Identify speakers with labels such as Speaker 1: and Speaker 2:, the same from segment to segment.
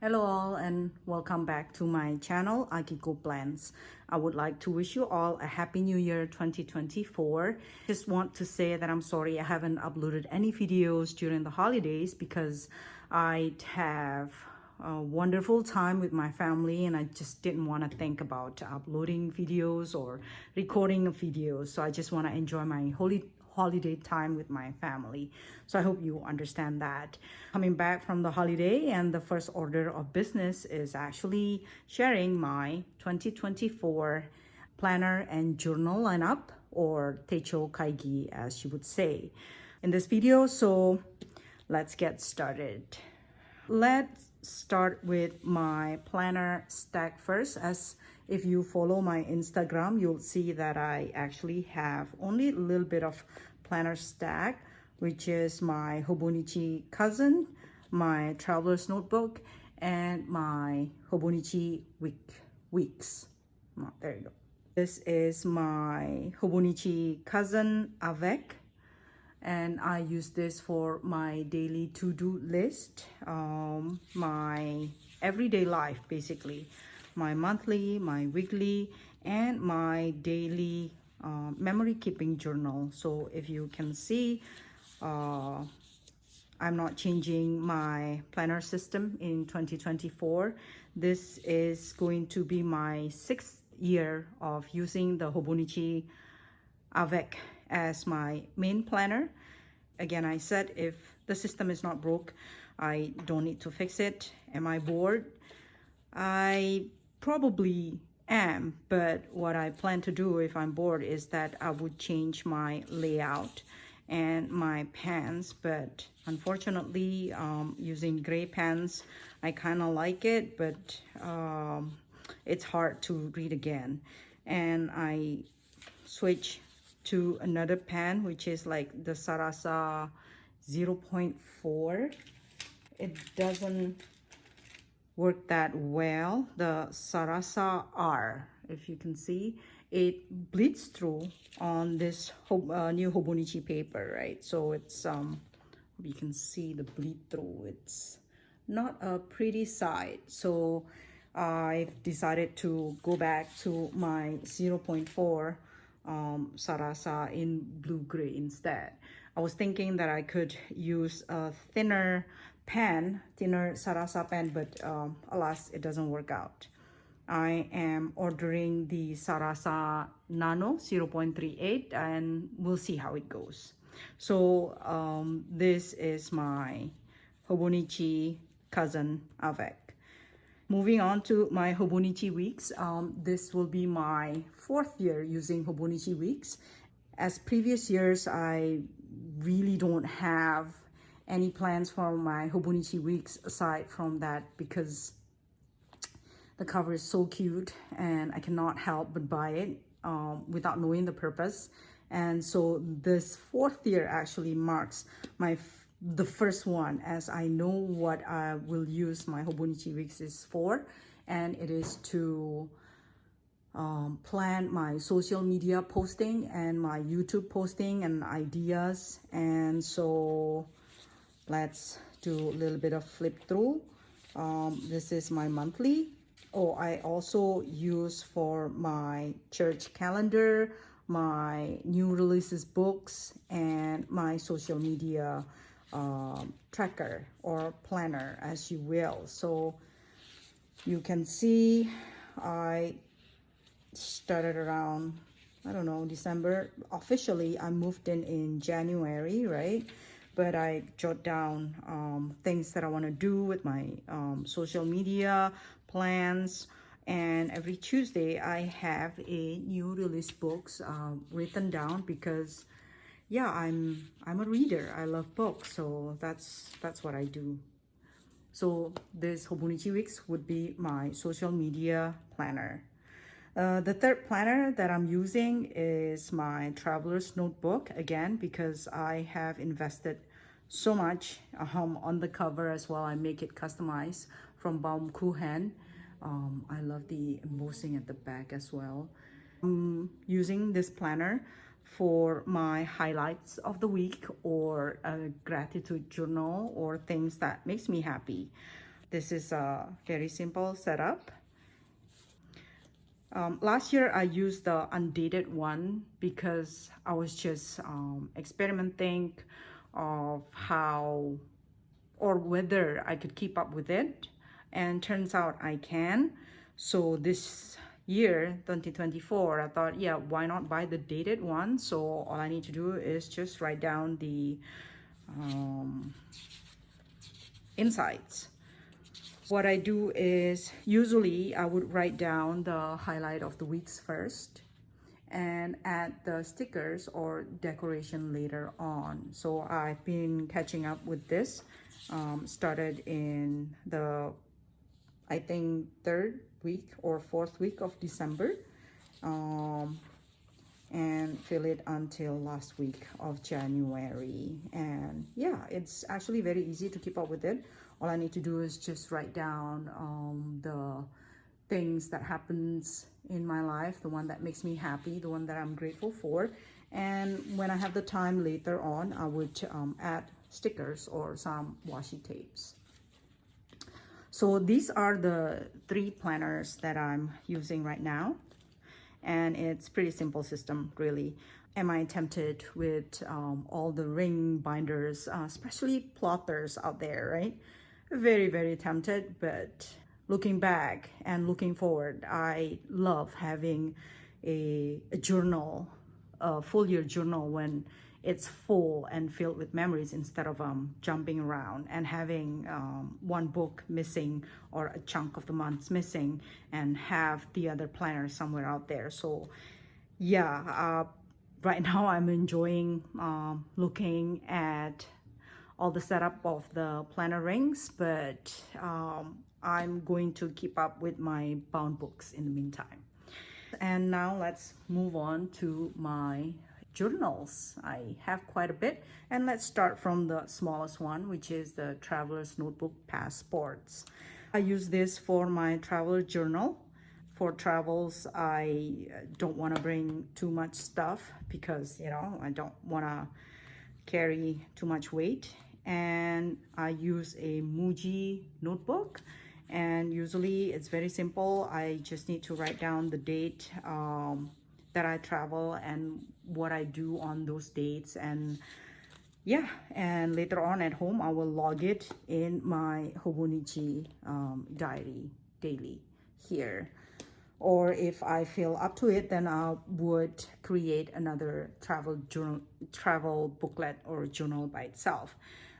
Speaker 1: Hello all and welcome back to my channel Akiko Plans. I would like to wish you all a happy new year 2024. Just want to say that I'm sorry I haven't uploaded any videos during the holidays because I have a wonderful time with my family and I just didn't want to think about uploading videos or recording videos. So I just want to enjoy my holiday time with my family. So I hope you understand that. Coming back from the holiday, and the first order of business is actually sharing my 2024 planner and journal lineup, or Techo Kaigi as you would say in this video. So let's get started. Let's start with my planner stack first. As if you follow my Instagram, you'll see that I actually have only a little bit of planner stack, which is my Hobonichi cousin, my traveler's notebook, and my Hobonichi weeks. There you go. This is my Hobonichi cousin avec, and I use this for my daily to-do list, my everyday life basically, my monthly, my weekly, and my daily memory keeping journal. So if you can see, I'm not changing my planner system in 2024. This is going to be my 6th year of using the Hobonichi avec as my main planner. Again, I said if the system is not broke, I don't need to fix it. Am I bored? I probably am, but what I plan to do if I'm bored is that I would change my layout and my pens, but unfortunately using gray pens, I kind of like it, but it's hard to read again. And I switch to another pen, which is like the Sarasa 0.4. It doesn't work that well. The Sarasa R, if you can see, it bleeds through on this new Hobonichi paper, right? So it's you can see the bleed through. It's not a pretty sight. So I've decided to go back to my 0.4 Sarasa in blue-gray instead. I was thinking that I could use a thinner Sarasa pen, but alas, it doesn't work out. I am ordering the Sarasa Nano 0.38 and we'll see how it goes. So this is my Hobonichi cousin avec. Moving on to my Hobonichi weeks. This will be my 4th year using Hobonichi weeks. As previous years, I really don't have any plans for my Hobonichi weeks aside from that because the cover is so cute and I cannot help but buy it without knowing the purpose. And so this 4th year actually marks the first one, as I know what I will use my Hobonichi weeks is for, and it is to plan my social media posting and my YouTube posting and ideas. And so let's do a little bit of flip through. This is my monthly. Oh, I also use for my church calendar, my new releases books, and my social media tracker or planner, as you will. So you can see I started around, I don't know, December. Officially I moved in January, right? But I jot down things that I want to do with my social media plans, and every Tuesday I have a new release books written down because yeah, I'm a reader. I love books, so that's what I do. So this Hobonichi weeks would be my social media planner. The third planner that I'm using is my traveler's notebook, again because I have invested so much on the cover as well. I make it customized from Baumkuchen. I love the embossing at the back as well. I'm using this planner for my highlights of the week or a gratitude journal or things that makes me happy. This is a very simple setup. Last year I used the undated one because I was just experimenting of how or whether I could keep up with it, and turns out I can. So this year 2024, I thought, yeah, why not buy the dated one? So all I need to do is just write down the insights. What I do is usually I would write down the highlight of the weeks first and add the stickers or decoration later on. So I've been catching up with this. Started in the, I think, third week or fourth week of December, and fill it until last week of January. And yeah, it's actually very easy to keep up with it. All I need to do is just write down the things that happens in my life, the one that makes me happy, the one that I'm grateful for. And when I have the time later on, I would add stickers or some washi tapes. So these are the 3 planners that I'm using right now. And it's pretty simple system, really. Am I tempted with all the ring binders, especially plotters out there, right? Very, very tempted, but looking back and looking forward, I love having a journal, a full year journal when it's full and filled with memories, instead of jumping around and having one book missing or a chunk of the months missing and have the other planner somewhere out there. So yeah, right now I'm enjoying looking at all the setup of the planner rings, but I'm going to keep up with my bound books in the meantime. And now let's move on to my journals. I have quite a bit, and let's start from the smallest one, which is the Traveler's Notebook Passports. I use this for my travel journal. For travels, I don't want to bring too much stuff because, you know, I don't want to carry too much weight. And I use a Muji notebook, and usually it's very simple. I just need to write down the date that I travel and what I do on those dates. And yeah, and later on at home I will log it in my Hobonichi diary daily here. Or if I feel up to it, then I would create another travel journal, travel booklet or journal by itself.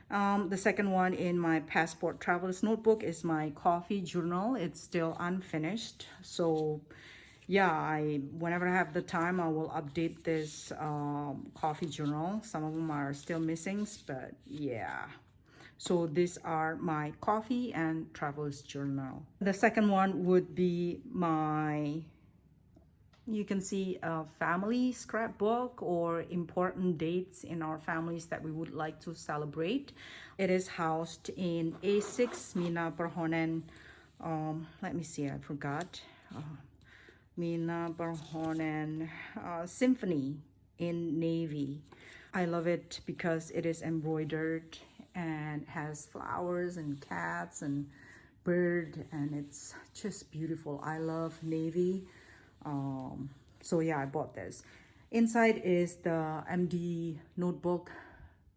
Speaker 1: The second one in my passport traveler's notebook is my coffee journal. It's still unfinished, so yeah, whenever I have the time, I will update this coffee journal. Some of them are still missing, but yeah. So these are my coffee and traveler's journal. The second one would be my, you can see, a family scrapbook or important dates in our families that we would like to celebrate. It is housed in A6 Mina Perhonen. Let me see, I forgot. Mina Perhonen Symphony in navy. I love it because it is embroidered and has flowers and cats and bird, and it's just beautiful. I love navy. So yeah, I bought this. Inside is the MD notebook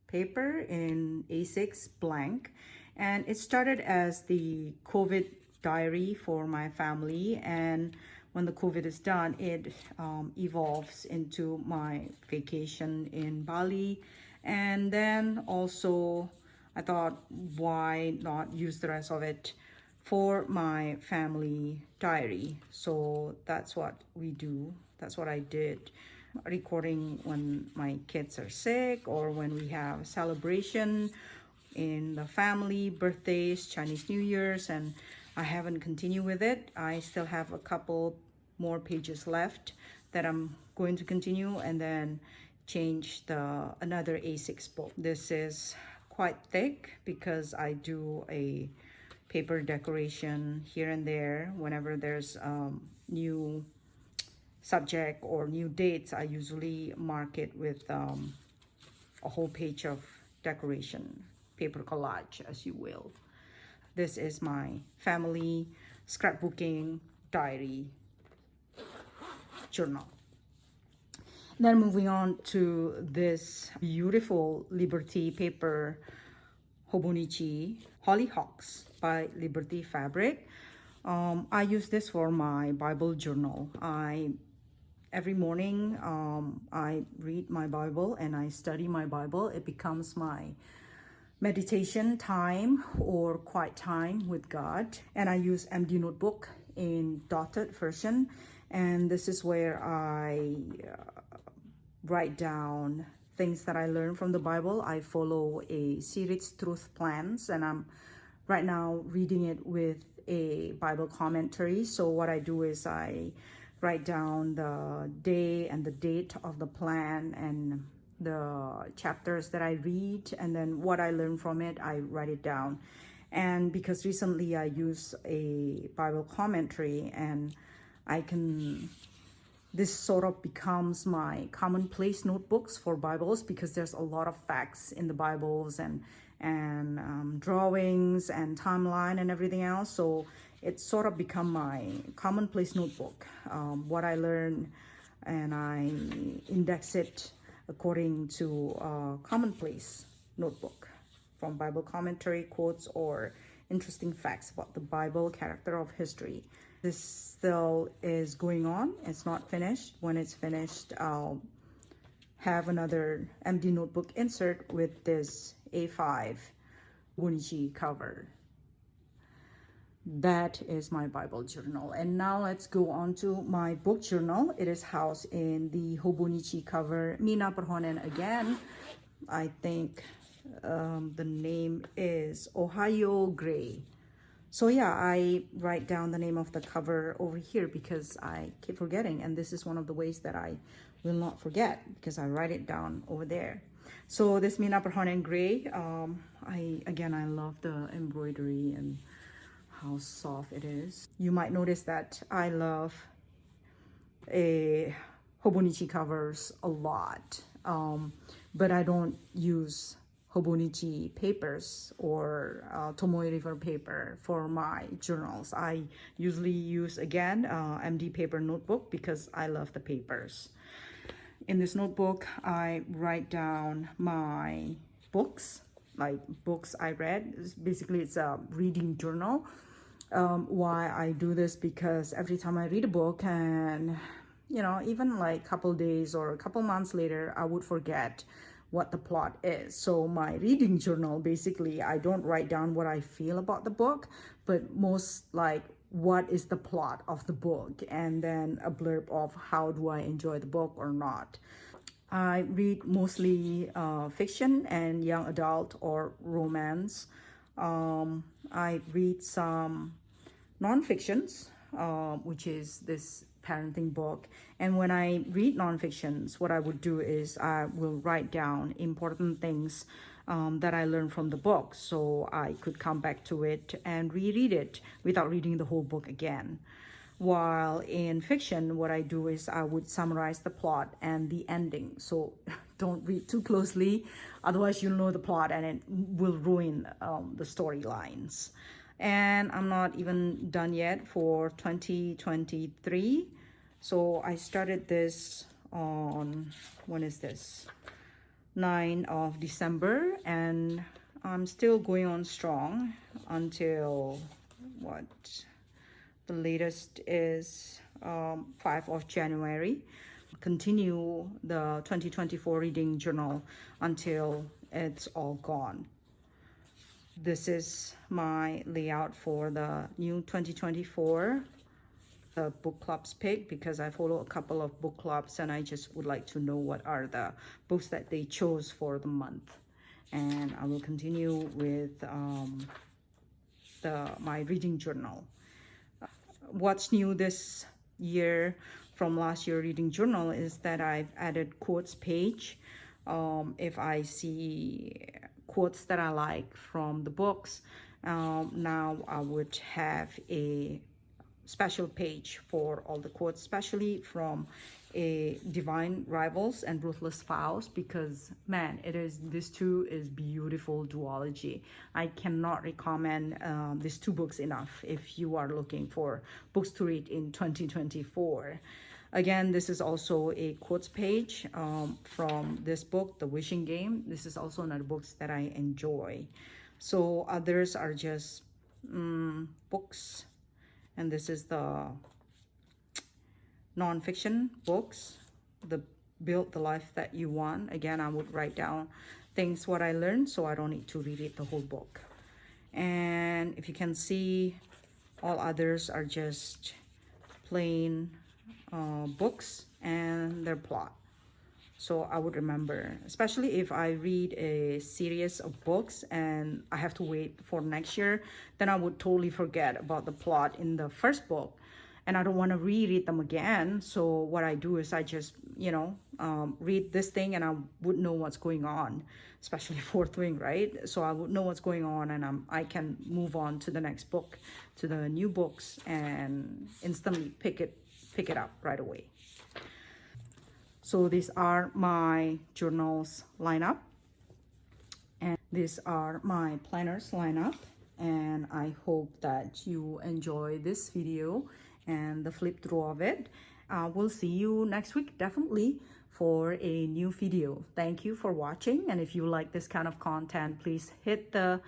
Speaker 1: paper in A6 blank, and it started as the COVID diary for my family, and when the COVID is done, it evolves into my vacation in Bali. And then also I thought, why not use the rest of it for my family diary? So that's what we do. That's what I did. Recording when my kids are sick or when we have celebration in the family, birthdays, Chinese New Year's, and I haven't continued with it. I still have a couple more pages left that I'm going to continue, and then change another A6 book. This is quite thick because I do a paper decoration here and there whenever there's new subject or new dates. I usually mark it with a whole page of decoration, paper collage, as you will. This is my family scrapbooking diary journal. Then moving on to this beautiful Liberty paper Hobonichi Hollyhocks by Liberty Fabric. I use this for my Bible journal. Every morning I read my Bible and I study my Bible. It becomes my meditation time or quiet time with God. And I use MD notebook in dotted version. And this is where I write down things that I learned from the Bible. I follow a series truth plans, and I'm right now reading it with a Bible commentary. So what I do is I write down the day and the date of the plan and the chapters that I read, and then what I learned from it, I write it down. And because recently I use a Bible commentary, and this sort of becomes my commonplace notebooks for Bibles, because there's a lot of facts in the Bibles and drawings and timeline and everything else. So it's sort of become my commonplace notebook, what I learn, and I index it according to commonplace notebook from Bible commentary, quotes, or interesting facts about the Bible, character of history. This still is going on. It's not finished. When it's finished, I'll have another MD notebook insert with this A5 Hobonichi cover. That is my Bible journal. And now let's go on to my book journal. It is housed in the Hobonichi cover. Mina Perhonen again. I think the name is Ohio Gray. So yeah, I write down the name of the cover over here because I keep forgetting. And this is one of the ways that I will not forget, because I write it down over there. So this Mina Perhonen Gray, I love the embroidery and how soft it is. You might notice that I love Hobonichi covers a lot, but I don't use Hobonichi papers or Tomoe River paper for my journals. I usually use again MD paper notebook because I love the papers. In this notebook, I write down my books, like books I read. Basically, it's a reading journal. Why I do this, because every time I read a book, and even like a couple days or a couple months later, I would forget what the plot is. So my reading journal, basically, I don't write down what I feel about the book, but most like what is the plot of the book, and then a blurb of how do I enjoy the book or not. I read mostly fiction and young adult or romance. I read some non-fictions, which is this parenting book. And when I read non-fictions, what I would do is I will write down important things that I learned from the book, so I could come back to it and reread it without reading the whole book again. While in fiction, what I do is I would summarize the plot and the ending. So don't read too closely, otherwise you'll know the plot and it will ruin the storylines. And I'm not even done yet for 2023. So I started this on, when is this? 9 of December, and I'm still going on strong until what? The latest is 5 of January. Continue the 2024 reading journal until it's all gone. This is my layout for the new 2024 book clubs pick, because I follow a couple of book clubs and I just would like to know what are the books that they chose for the month. And I will continue with my reading journal. What's new this year from last year reading journal is that I've added quotes page. If I see quotes that I like from the books, now I would have a special page for all the quotes, especially from a Divine Rivals and Ruthless Vows, because man, this two is beautiful duology. I cannot recommend these two books enough if you are looking for books to read in 2024. Again, this is also a quotes page from this book, The Wishing Game. This is also another books that I enjoy. So others are just books, and this is the non-fiction books, the Build the Life That You Want. Again, I would write down things what I learned, so I don't need to read it the whole book. And if you can see, all others are just plain books and their plot. So I would remember, especially if I read a series of books and I have to wait for next year, then I would totally forget about the plot in the first book, and I don't want to reread them again. So what I do is I just, read this thing and I would know what's going on, especially fourth wing, right? So I would know what's going on, and I can move on to the next book, to the new books, and instantly pick it up right away. So these are my journals lineup, and these are my planners lineup, and I hope that you enjoy this video and the flip through of it. We'll see you next week definitely for a new video. Thank you for watching, and if you like this kind of content, please hit the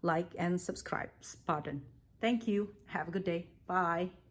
Speaker 1: like and subscribe button. Thank you. Have a good day. Bye.